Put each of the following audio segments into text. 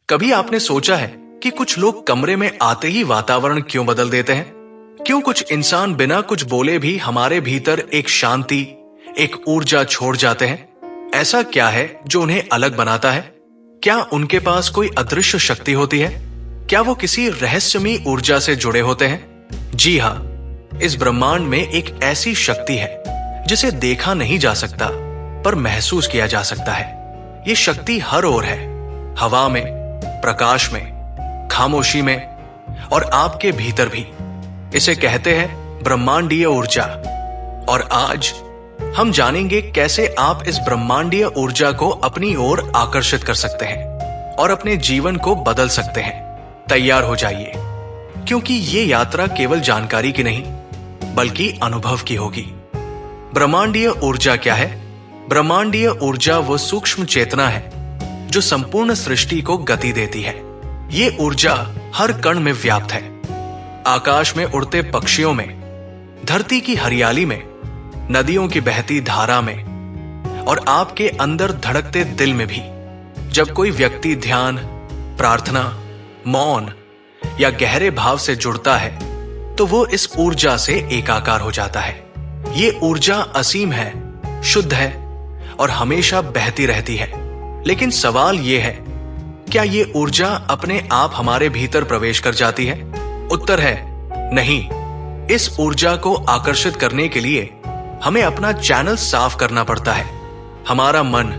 कभी आपने सोचा है कि कुछ लोग कमरे में आते ही वातावरण क्यों बदल देते हैं? क्यों कुछ इंसान बिना कुछ बोले भी हमारे भीतर एक शांति, एक ऊर्जा छोड़ जाते हैं? ऐसा क्या है जो उन्हें अलग बनाता है? क्या उनके पास कोई अदृश्य शक्ति होती है? क्या वो किसी रहस्यमयी ऊर्जा से जुड़े होते हैं? जी हाँ, इस ब्रह्मांड में एक ऐसी शक्ति है जिसे देखा नहीं जा सकता पर महसूस किया जा सकता है। ये शक्ति हर ओर है, हवा में, प्रकाश में, खामोशी में और आपके भीतर भी। इसे कहते हैं ब्रह्मांडीय ऊर्जा। और आज हम जानेंगे कैसे आप इस ब्रह्मांडीय ऊर्जा को अपनी ओर आकर्षित कर सकते हैं और अपने जीवन को बदल सकते हैं। तैयार हो जाइए, क्योंकि ये यात्रा केवल जानकारी की नहीं बल्कि अनुभव की होगी। ब्रह्मांडीय ऊर्जा क्या है? ब्रह्मांडीय ऊर्जा वो सूक्ष्म चेतना है जो संपूर्ण सृष्टि को गति देती है। ये ऊर्जा हर कण में व्याप्त है, आकाश में उड़ते पक्षियों में, धरती की हरियाली में, नदियों की बहती धारा में और आपके अंदर धड़कते दिल में भी। जब कोई व्यक्ति ध्यान, प्रार्थना, मौन या गहरे भाव से जुड़ता है तो वो इस ऊर्जा से एकाकार हो जाता है। ये ऊर्जा असीम है, शुद्ध है और हमेशा बहती रहती है। लेकिन सवाल ये है, क्या ये ऊर्जा अपने आप हमारे भीतर प्रवेश कर जाती है? उत्तर है नहीं। इस ऊर्जा को आकर्षित करने के लिए हमें अपना चैनल साफ करना पड़ता है। हमारा मन,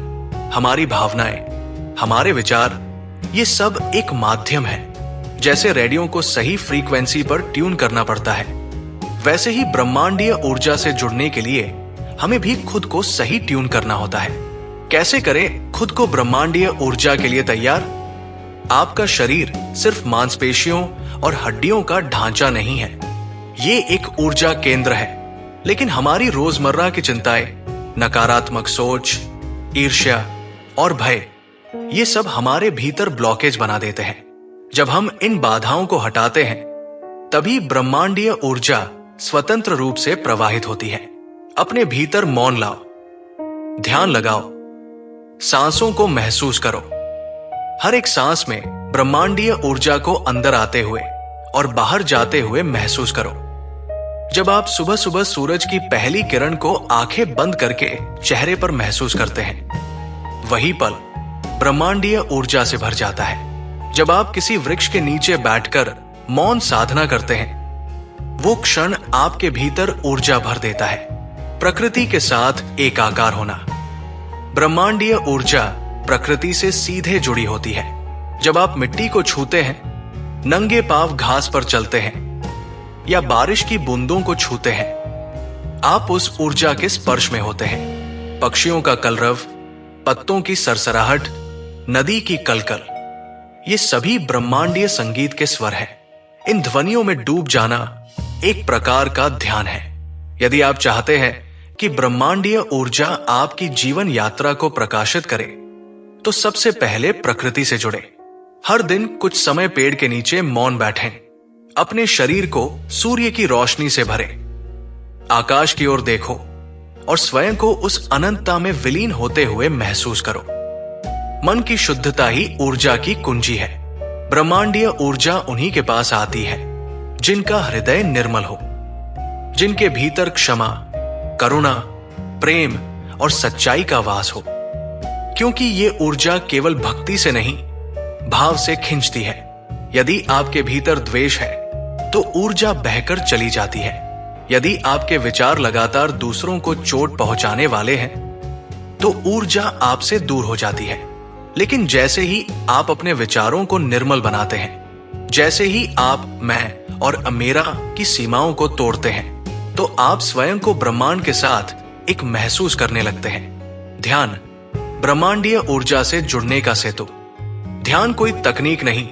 हमारी भावनाएं, हमारे विचार, ये सब एक माध्यम है। जैसे रेडियो को सही फ्रीक्वेंसी पर ट्यून करना पड़ता है, वैसे ही ब्रह्मांडीय ऊर्जा से जुड़ने के लिए हमें भी खुद को सही ट्यून करना होता है। कैसे करें खुद को ब्रह्मांडीय ऊर्जा के लिए तैयार? आपका शरीर सिर्फ मांसपेशियों और हड्डियों का ढांचा नहीं है, ये एक ऊर्जा केंद्र है। लेकिन हमारी रोजमर्रा की चिंताएं, नकारात्मक सोच, ईर्ष्या और भय, ये सब हमारे भीतर ब्लॉकेज बना देते हैं। जब हम इन बाधाओं को हटाते हैं तभी ब्रह्मांडीय ऊर्जा स्वतंत्र रूप से प्रवाहित होती है। अपने भीतर मौन लाओ, ध्यान लगाओ, सांसों को महसूस करो। हर एक सांस में ब्रह्मांडीय ऊर्जा को अंदर आते हुए और बाहर जाते हुए महसूस करो। जब आप सुबह सुबह सूरज की पहली किरण को आंखें बंद करके चेहरे पर महसूस करते हैं, वही पल ब्रह्मांडीय ऊर्जा से भर जाता है। जब आप किसी वृक्ष के नीचे बैठकर मौन साधना करते हैं, वो क्षण आपके भीतर ऊर्जा भर देता है। प्रकृति के साथ एकाकार होना। ब्रह्मांडीय ऊर्जा प्रकृति से सीधे जुड़ी होती है। जब आप मिट्टी को छूते हैं, नंगे पांव घास पर चलते हैं या बारिश की बूंदों को छूते हैं, आप उस ऊर्जा के स्पर्श में होते हैं। पक्षियों का कलरव, पत्तों की सरसराहट, नदी की कलकल, ये सभी ब्रह्मांडीय संगीत के स्वर हैं। इन ध्वनियों में डूब जाना एक प्रकार का ध्यान है। यदि आप चाहते हैं कि ब्रह्मांडीय ऊर्जा आपकी जीवन यात्रा को प्रकाशित करे, तो सबसे पहले प्रकृति से जुड़े। हर दिन कुछ समय पेड़ के नीचे मौन बैठें। अपने शरीर को सूर्य की रोशनी से भरें। आकाश की ओर देखो और स्वयं को उस अनंतता में विलीन होते हुए महसूस करो। मन की शुद्धता ही ऊर्जा की कुंजी है। ब्रह्मांडीय ऊर्जा उन्हीं के पास आती है जिनका हृदय निर्मल हो, जिनके भीतर क्षमा, करुणा, प्रेम और सच्चाई का वास हो। क्योंकि ये ऊर्जा केवल भक्ति से नहीं, भाव से खिंचती है। यदि आपके भीतर द्वेष है तो ऊर्जा बहकर चली जाती है। यदि आपके विचार लगातार दूसरों को चोट पहुंचाने वाले हैं तो ऊर्जा आपसे दूर हो जाती है। लेकिन जैसे ही आप अपने विचारों को निर्मल बनाते हैं, जैसे ही आप मैं और मेरा की सीमाओं को तोड़ते हैं, तो आप स्वयं को ब्रह्मांड के साथ एक महसूस करने लगते हैं। ध्यान ब्रह्मांडीय ऊर्जा से जुड़ने का सेतु। ध्यान कोई तकनीक नहीं,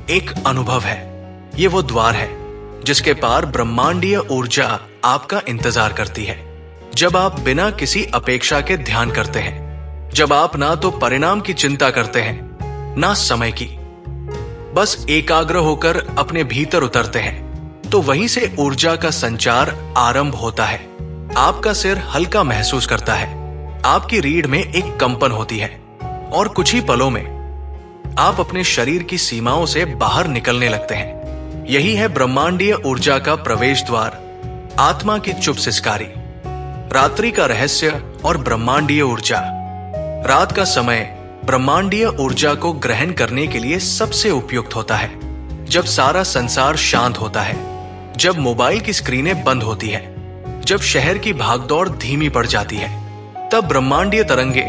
एक अनुभव है। ये वो द्वार है जिसके पार ब्रह्मांडीय ऊर्जा आपका इंतजार करती है। जब आप बिना किसी अपेक्षा के ध्यान करते हैं, जब आप ना तो परिणाम की चिंता करते हैं ना समय की, बस एकाग्र होकर अपने भीतर उतरते हैं, तो वहीं से ऊर्जा का संचार आरंभ होता है। आपका सिर हल्का महसूस करता है, आपकी रीढ़ में एक कंपन होती है और कुछ ही पलों में आप अपने शरीर की सीमाओं से बाहर निकलने लगते हैं। यही है ब्रह्मांडीय ऊर्जा का प्रवेश द्वार, आत्मा की चुप सिसकारी। रात्रि का रहस्य और ब्रह्मांडीय ऊर्जा। रात का समय ब्रह्मांडीय ऊर्जा को ग्रहण करने के लिए सबसे उपयुक्त होता है, जब सारा संसार शांत होता है, जब मोबाइल की स्क्रीनें बंद होती है, जब शहर की भागदौड़ धीमी पड़ जाती है, तब ब्रह्मांडीय तरंगे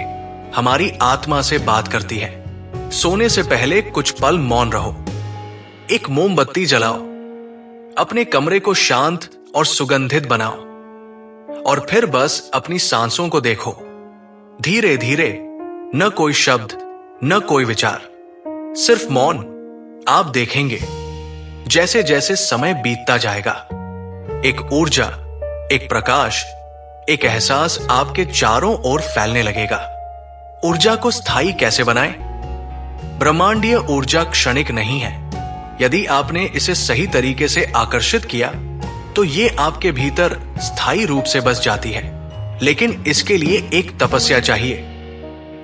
हमारी आत्मा से बात करती है। सोने से पहले कुछ पल मौन रहो, एक मोमबत्ती जलाओ, अपने कमरे को शांत और सुगंधित बनाओ, और फिर बस अपनी सांसों को देखो। धीरे धीरे, न कोई शब्द, न कोई विचार, सिर्फ मौन। आप देखेंगे जैसे जैसे समय बीतता जाएगा, एक ऊर्जा, एक प्रकाश, एक एहसास आपके चारों ओर फैलने लगेगा। ऊर्जा को स्थायी कैसे बनाएं? ब्रह्मांडीय ऊर्जा क्षणिक नहीं है। यदि आपने इसे सही तरीके से आकर्षित किया तो ये आपके भीतर स्थायी रूप से बस जाती है। लेकिन इसके लिए एक तपस्या चाहिए,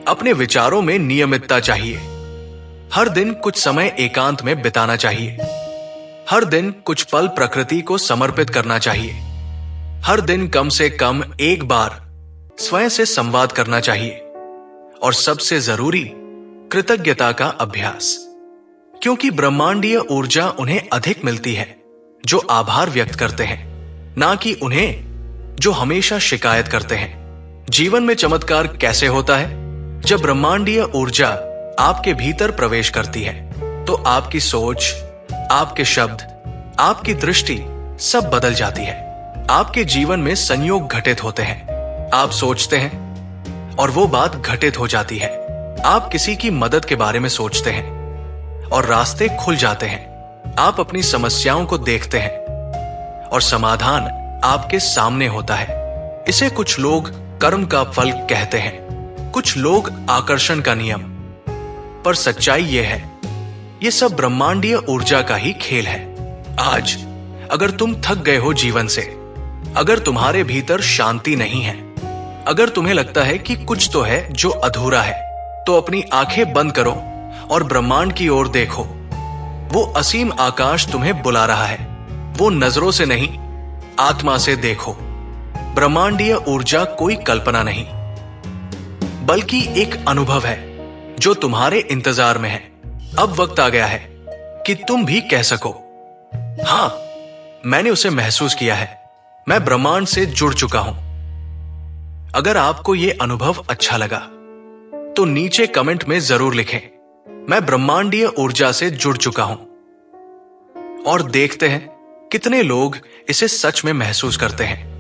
अपने विचारों में नियमितता चाहिए। हर दिन कुछ समय एकांत में बिताना चाहिए, हर दिन कुछ पल प्रकृति को समर्पित करना चाहिए, हर दिन कम से कम एक बार स्वयं से संवाद करना चाहिए, और सबसे जरूरी, कृतज्ञता का अभ्यास। क्योंकि ब्रह्मांडीय ऊर्जा उन्हें अधिक मिलती है जो आभार व्यक्त करते हैं, ना कि उन्हें जो हमेशा शिकायत करते हैं। जीवन में चमत्कार कैसे होता है? जब ब्रह्मांडीय ऊर्जा आपके भीतर प्रवेश करती है तो आपकी सोच, आपके शब्द, आपकी दृष्टि सब बदल जाती है। आपके जीवन में संयोग घटित होते हैं। आप सोचते हैं और वो बात घटित हो जाती है। आप किसी की मदद के बारे में सोचते हैं और रास्ते खुल जाते हैं। आप अपनी समस्याओं को देखते हैं और समाधान आपके सामने होता है। इसे कुछ लोग कर्म का फल कहते हैं, कुछ लोग आकर्षण का नियम, पर सच्चाई यह है, यह सब ब्रह्मांडीय ऊर्जा का ही खेल है। आज अगर तुम थक गए हो जीवन से, अगर तुम्हारे भीतर शांति नहीं है, अगर तुम्हें लगता है कि कुछ तो है जो अधूरा है, तो अपनी आंखें बंद करो और ब्रह्मांड की ओर देखो। वो असीम आकाश तुम्हें बुला रहा है। वो नजरों से नहीं, आत्मा से देखो। ब्रह्मांडीय ऊर्जा कोई कल्पना नहीं, बल्कि एक अनुभव है जो तुम्हारे इंतजार में है। अब वक्त आ गया है कि तुम भी कह सको, हां, मैंने उसे महसूस किया है, मैं ब्रह्मांड से जुड़ चुका हूं। अगर आपको यह अनुभव अच्छा लगा तो नीचे कमेंट में जरूर लिखें, मैं ब्रह्मांडीय ऊर्जा से जुड़ चुका हूं। और देखते हैं कितने लोग इसे सच में महसूस करते हैं।